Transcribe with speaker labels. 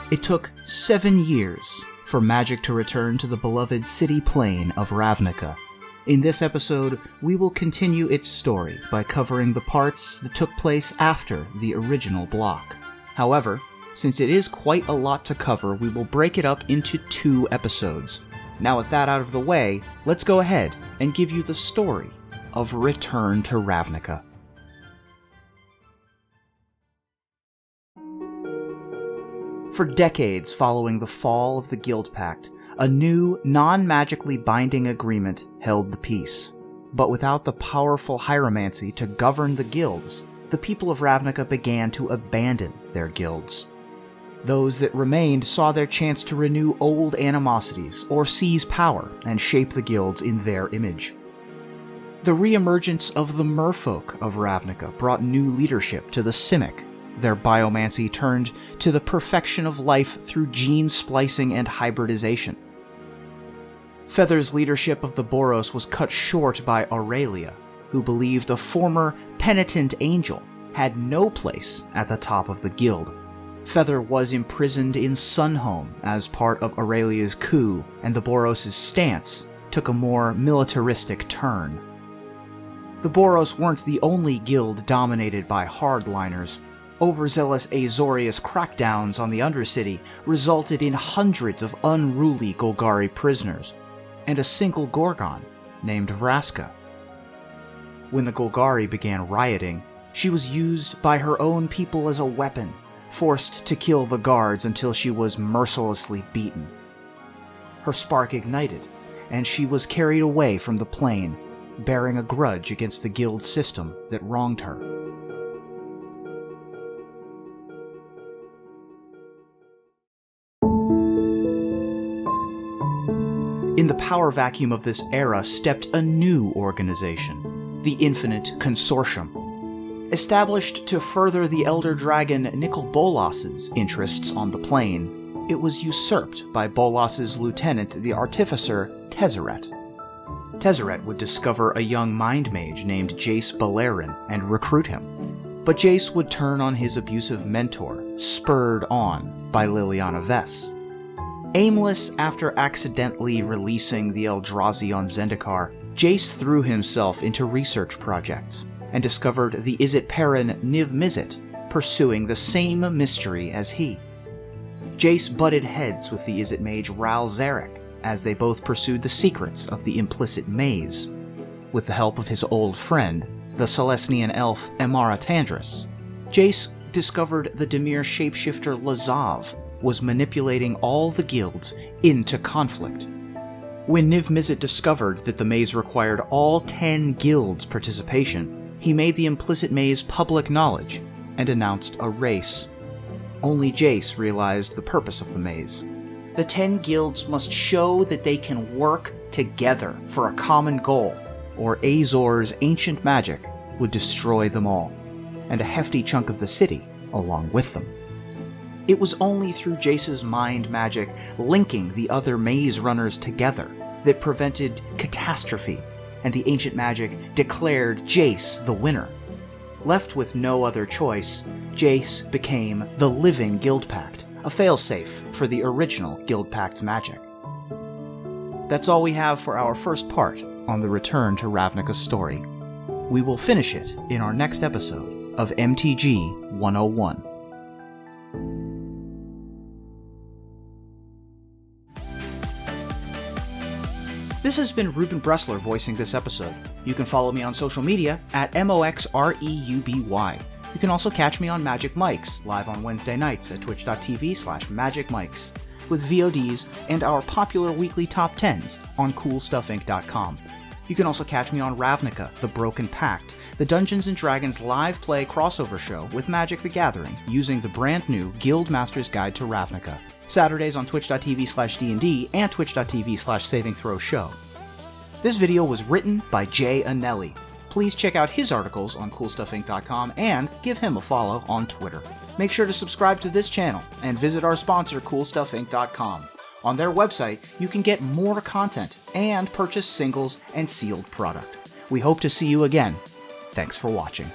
Speaker 1: It took 7 years for magic to return to the beloved city plane of Ravnica. In this episode, we will continue its story by covering the parts that took place after the original block. However, since it is quite a lot to cover, we will break it up into 2 episodes. Now with that out of the way, let's go ahead and give you the story of Return to Ravnica. For decades following the fall of the Guild Pact, a new, non-magically binding agreement held the peace. But without the powerful hieromancy to govern the guilds, the people of Ravnica began to abandon their guilds. Those that remained saw their chance to renew old animosities or seize power and shape the guilds in their image. The re-emergence of the merfolk of Ravnica brought new leadership to the Simic. Their biomancy turned to the perfection of life through gene splicing and hybridization. Feather's leadership of the Boros was cut short by Aurelia, who believed a former penitent angel had no place at the top of the guild. Feather was imprisoned in Sunhome as part of Aurelia's coup, and the Boros' stance took a more militaristic turn. The Boros weren't the only guild dominated by hardliners. Overzealous Azorius crackdowns on the Undercity resulted in hundreds of unruly Golgari prisoners, and a single Gorgon named Vraska. When the Golgari began rioting, she was used by her own people as a weapon, forced to kill the guards until she was mercilessly beaten. Her spark ignited, and she was carried away from the plane, bearing a grudge against the guild system that wronged her. In the power vacuum of this era stepped a new organization, the Infinite Consortium. Established to further the Elder Dragon Nicol Bolas's interests on the plane, it was usurped by Bolas's lieutenant, the Artificer Tezzeret. Tezzeret would discover a young mind mage named Jace Beleren and recruit him. But Jace would turn on his abusive mentor, spurred on by Liliana Vess. Aimless after accidentally releasing the Eldrazi on Zendikar, Jace threw himself into research projects and discovered the Izzet Perrin Niv Mizzet, pursuing the same mystery as he. Jace butted heads with the Izzet mage Ral Zarek as they both pursued the secrets of the implicit maze. With the help of his old friend, the Celestian elf Emara Tandris, Jace discovered the Dimir shapeshifter Lazav was manipulating all the guilds into conflict. When Niv Mizzet discovered that the maze required all 10 guilds' participation, he made the implicit maze public knowledge and announced a race. Only Jace realized the purpose of the maze. The 10 guilds must show that they can work together for a common goal, or Azor's ancient magic would destroy them all, and a hefty chunk of the city along with them. It was only through Jace's mind magic linking the other maze runners together that prevented catastrophe, and the ancient magic declared Jace the winner. Left with no other choice, Jace became the living Guild Pact, a failsafe for the original Guild Pact's magic. That's all we have for our first part on the Return to Ravnica story. We will finish it in our next episode of MTG 101. This has been Reuben Bresler voicing this episode. You can follow me on social media at MOXREUBY. You can also catch me on Magic Mics, live on Wednesday nights at twitch.tv/magicmics, with VODs and our popular weekly top 10s on CoolStuffInc.com. You can also catch me on Ravnica, The Broken Pact, the Dungeons & Dragons live play crossover show with Magic the Gathering, using the brand new Guildmaster's Guide to Ravnica. Saturdays on twitch.tv/DND and twitch.tv/SavingThrowShow. This video was written by Jay Annelli. Please check out his articles on CoolStuffInc.com and give him a follow on Twitter. Make sure to subscribe to this channel and visit our sponsor CoolStuffInc.com. On their website, you can get more content and purchase singles and sealed product. We hope to see you again. Thanks for watching.